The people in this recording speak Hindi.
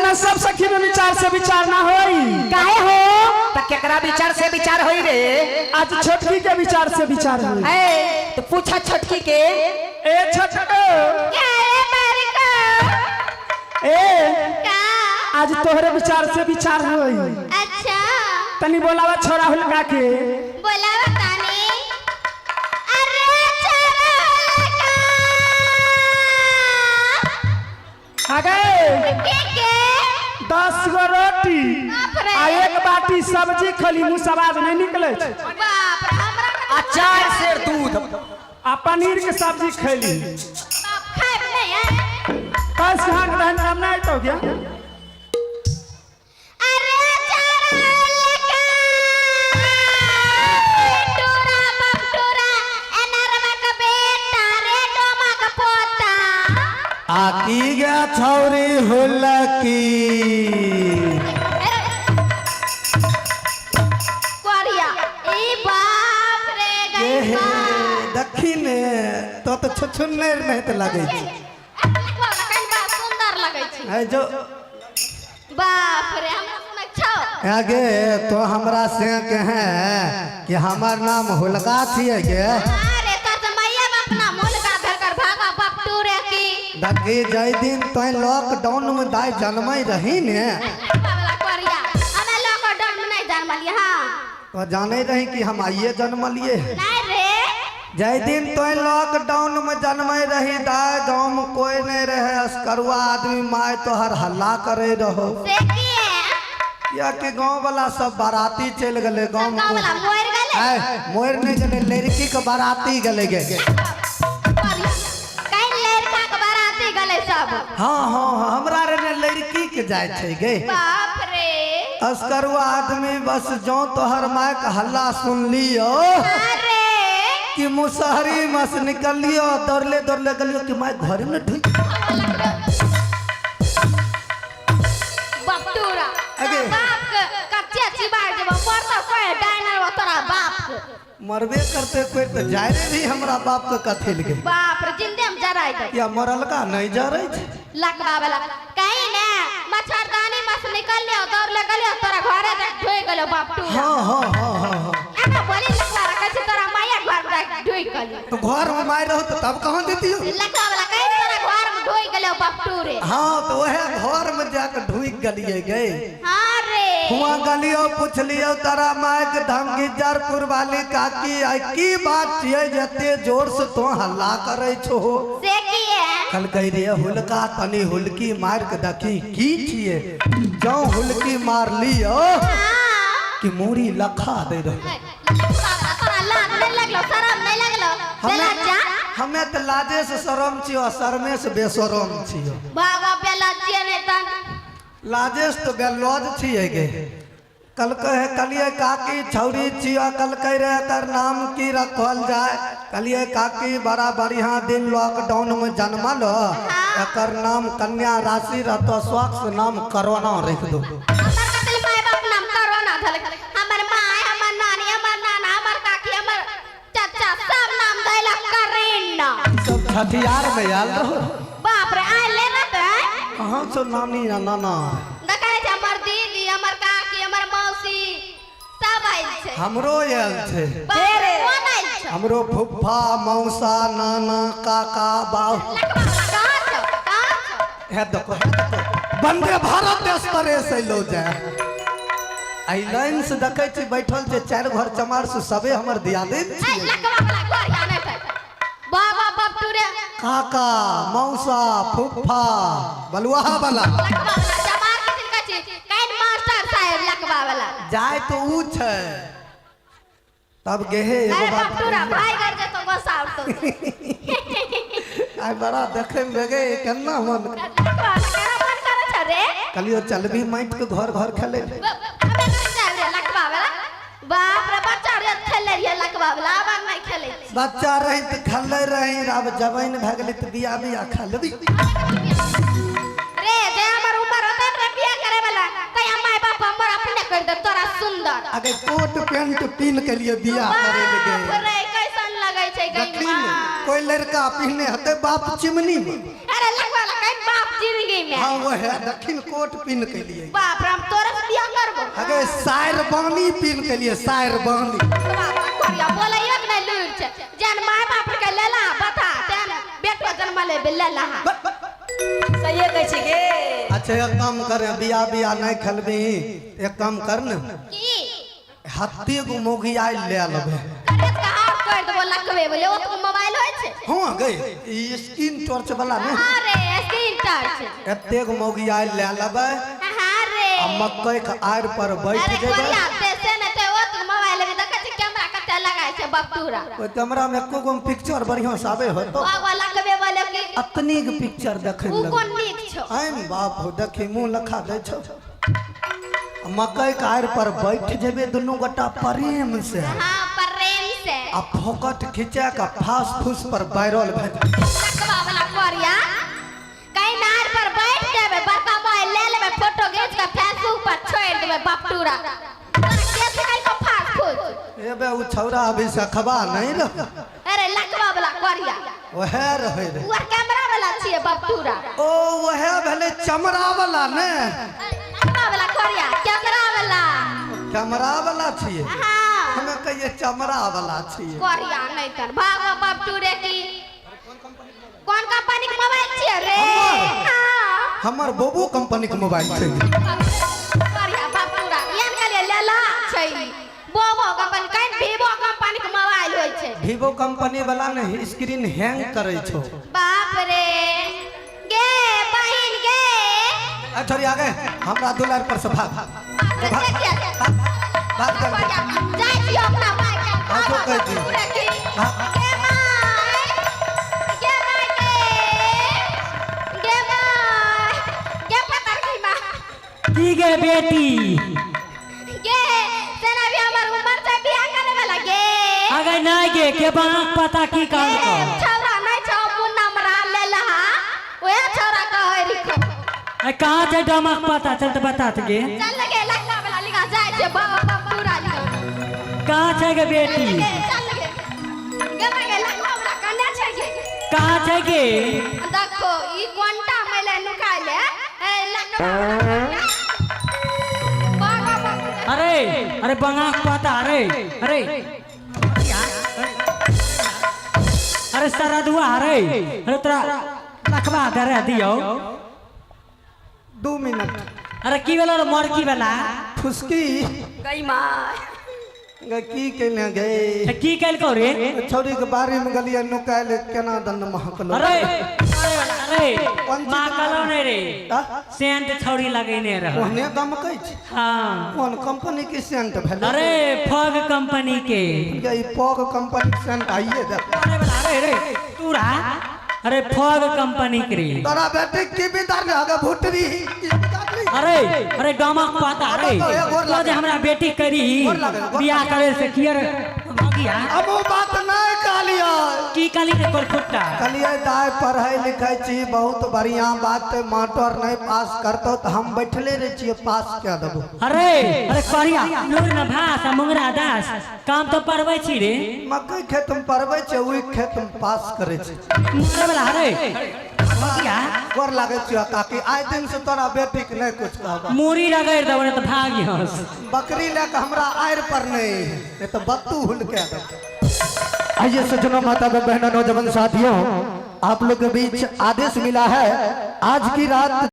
अपना सब सखी में विचार से विचार ना होई काहे हो त केकरा विचार से विचार होई रे आज छोटकी के विचार से विचार होई ए तो पूछा छोटकी के ए छोटको क्या है मेरे को ए का आज तोहरे विचार से विचार होई अच्छा तनी बोलावा छोरा हुलका के बोलावा तानी अरे छोरा हुलका आगे के 10 गो रोटी आ एक बाटी सब्जी खली मुंह से आवाज नहीं निकले छै बाप रे हमरा अचार से दूध आ पनीर के सब्जी खैली बाप खाए नहीं है बस हां के धन काम नहीं तो क्या अरे छोरा हुलका टोरा बाप टोरा एनरवा का बेटा रे डोमा का पोता आकी गया छौरी हुलकी कोरिया ई बाप रे गई दक्षिण तो छुछुन्ने नहीं तो लगे सुंदर लगे छी है जो बाप रे हम सुनै छौ आगे तो हमरा से कहे कि हमार नाम हुलका छिए गे अरे तर त मैया बाप ना मूल का धर कर भागा बाप टूरे की दकी जय दिन तो लॉकडाउन में दाई जन्मई रही ने बाबला कोरिया हमें लॉकडाउन में नहीं जन्म लिया हां तो जाने रही कि हम आइए जन्म लिए नहीं रे जय दिन तो लॉकडाउन में जन्मई रही दाई गाँव में कोई नहीं रहे अस्करुआ आदमी माय तो हर हल्ला करे रहो से की है या कि गाँव वाला सब बाराती चल गए गाँव में गांव वाला मोर गले मोर नहीं गले लड़की के बाराती गले गे कोरिया कहीं लड़का के बाराती गले सब हाँ हाँ हाँ, हमरा रे लड़की के जाय छै गे बाप रे अस्करुआ आदमी बस जो तोहर माय का हल्ला सुन लियो अरे कि मुसहरी मस निकलियो दौड़ले दौड़ले गलियो कि माय घर में ढुक बपटूरा आगे। बाप के कच्चे चिबाड़ जब पड़ता कोई डाइनर वो तोरा बाप के मरबे करते कोई तो जाय रे भी हमरा बाप के कथे लगे बाप रे जिंदे में जराई दे या मरल का नहीं जा रही थी लगवा वाला कहीं ने मच्छरदानी मस निकल लियो दौड़ ले गलियो तोरा घरे तक ढोई गलो बपटूरा हाँ हाँ हाँ हाँ हाँ एमा बोली लगवा रखा छी तोरा माया घर तक ढोई गलियो तो घर में मार रहो तो तब कहाँ देती हो लगवा वाला कहीं तोरा घर में ढोई गलो बपटूरे हाँ तो वह घर में जाकर ढुक गलिए गए हां रे हुआ गलियो पूछ लियो तारा माय के धमकी जरपुर वाली काकी आई की बात छिए जते जोर से तो हल्ला करे छो से की है कल कह रे हुलका तनी हुलकी मार के देखी की छिए जो हुलकी मार लियो कि मूरी लखा दे रहो तोरा लाज नहीं लगलो शरम नहीं लगलो बेला जा हमें तो लाजे से शरम छियो शर्मे से बेशरम छियो बाबा बेला जे नहीं तन लाजे से तो बेलौज छिए गे कल कहे कलिए काकी छौरी छियो कल कह रहे कर नाम की रखल जाए कलिए काकी बड़ा बढ़िया दिन लॉकडाउन में जन्मल एकर नाम कन्या राशि रहतो स्वच्छ नाम करोना रख दो हमर कतल माय बाप नाम करोना धल हमर माय हमर नानी हमर नाना हमर काकी हमर चाचा सब नाम धैला करीना सब छठियार में आल रहो बाप रे आइ ले ना तो कहाँ से नानी या नाना देखाई छै हमर दीदी हमर काकी हमर मौसी सब आइल छै हमरो आयल छे तेरे कोन आइल छै हमरो फुफ्फा मौसा नाना काका बाऊ कहां छ है देखो वंदे भारत देश करे से लो जाए आई लाइन से देखे छी बैठल छे चार घर चमार से सबे हमर दियादे आई लकवा वाला घर आने पे बाबा बपटूरे काका मौसा फुफ्फा बलुआ वाला लकवा वाला जमार के दिन कछि कैन मास्टर साहब लकवा वाला जाए तो ऊ छे तब गेहे एगो अरे बात बपटूरा भाई घर जे तो गोसाउर तो आई बड़ा देखे में लगे केना मन लकवा केना मन करे छ रे कलियो चलबी माइट के घर घर खेले हमें नहीं जाए रे लकवा वाला बाप रे बच्चा रे खेले रे लकवा वाला अब नहीं खेले छी बच्चा रही तो खेले रही अब जवान भ गेली तो बिया बिया खेलबी रे जे हमर उम्र होते रे बियाह करे वाला तय माय बाप हमर अपने कर दे तोरा सुंदर अगर कोट पैंट पहन के लिए बिया करे लगे बाप रे कैसन लगे छै गई कोई लड़का पहने हते बाप चिमनी में अरे लगवा कहीं बाप जिंदगी में हाँ वो है दक्षिण कोट पिन के लिए। बाप रे हम तोरे से बियाह करबो अगे शायर बानी पिन के लिए शायर बानी। बाप कोरिया बोले एक नहीं लूर छे जन माय बाप के लेला बता तेन बेटो जन्म ले लेला सही कहै छी गे। अच्छा एक काम करे बिया बिया नहीं खेलबी एक काम कर न की हत्ती गो मोगी आई ले लेबे। अरे कहां कर देबो लकवे बोले ओ तो मोबाइल होय छे। हां गई ई स्क्रीन टॉर्च वाला ने अरे स्क्रीन टच एते गो मोगी आई ले लेबे। हां रे आ मकई के आड़ पर बैठ अरे जेबे। कोरिया से न ते ओ तो मोबाइल में देखे छी कैमरा कते लगाय छे बकटूरा ओ कैमरा में एको गो पिक्चर बढ़िया से आवे हो तो बाबा लकवे बोले कि अतनी के पिक्चर देखे ऊ लगे। कोन नीक छो आइन बाप हो देखी मुंह लखा दे छो। मकई के आड़ पर बैठ जेबे दोनों गोटा प्रेम से हां प्रेम से आ फोकट खींचा का फास फूस पर वायरल भ लकवा वाला कोरिया कहीं नार पर बैठ जाबे बड़का मोबाइल ले लेबे फोटो खींच के फेसबुक पर छोड़ देबे बकटूरा के कहीं को फास फूस एबे उ छौरा अभी से खबा नहीं रह। अरे लकवा वाला कोरिया ओहे रहे रे ऊ कैमरा वाला छिए बकटूरा ओ ओहे भेले चमड़ा वाला ने लकवा वाला कोरिया कैमरा वाला कैमरा वाला छिए। हां हमें कहिए चमड़ा वाला छिए। कोरिया नहीं कर भागो बकटूरे की कौन कंपनी के मोबाइल छिए रे हां हमर बोबो कंपनी के मोबाइल छै। कोरिया बकटूरा यान के लिए लेला छै बोबो कंपनी कहीं वीवो कंपनी के मोबाइल होय छै। वीवो कंपनी वाला ने स्क्रीन हैंग करे छो। बाप रे गे बहिन गे अच्छा आ गए हमरा दुलार पर से भाग भाग जाय छी अपना भाई के हाँ, जो कह दी। पूरा की हाँ। गे माय गे माय गे माय गे पतर की मां की गे बेटी गे सेना भी हमर उम्र से बियाह करे वाला गे अगर नहीं गे के बांक पता की काम गे, को छौरा नहीं छौ मुन्ना मरा लेला ओए छौरा कहे रिखो कहाँ से डमक पता चल तो बता गे चल लगे लगवा वाला लिखा जाय छे बाबा पूरा लिखा कहाँ से गे बेटी चल लगे गमा के लगवा वाला कन्या छे गे कहाँ से गे देखो ई कोंटा मेले नुकाइले ए लगवा बाबा अरे अरे बंगाक पता अरे अरे अरे सरदुआ अरे अरे तोरा लखवा दे दियो 2 मिनट अरे की वाला मरकी वाला फुसकी गई माय गे की केने गए की कैल को रे छौरी के बारी में गलिया नुकाइल केना दंड महकलो। अरे अरे माँ कलो नहीं रे आ? सेंट छौरी लगेने रह ओहने दम कहै छी हाँ कौन कंपनी के सेंट भेले। अरे फॉग कंपनी के गे पॉग कंपनी सेंट आइए दे। अरे वाला अरे अरे तूरा अरे फॉग कंपनी के रे तोरा बेटे की बिदार ने आगे भुटरी अरे अरे डमक पता अरे तो जे हमरा बेटी करी बियाह करे से कियर भगिया अब वो बात नहीं कहलियो की काली रे कोल फुट्टा कहलिए दाय पढ़ाई लिखाई छी बहुत बढ़िया बात मास्टर नहीं पास करतो तो हम बैठले रह छी पास क्या देबो। अरे अरे करिया नूर न भास मुंगरा दास काम तो पढ़बै छी रे मकई खेत में पढ़बै छै ओई खेत में पास करे छी। मुंगरे वाला अरे भगिया गोर लागे छी काकी आइ दिन से तोरा बेटी के नहीं कुछ कहबा। मूरी रगड़ दबो ने तो भागियस बकरी लेके हमरा आयर पर नहीं तो बत्तू हुल के दे। आइए सज्जनों माता बहनों नौजवान साथियों आप लोग के बीच आदेश मिला है आज की रात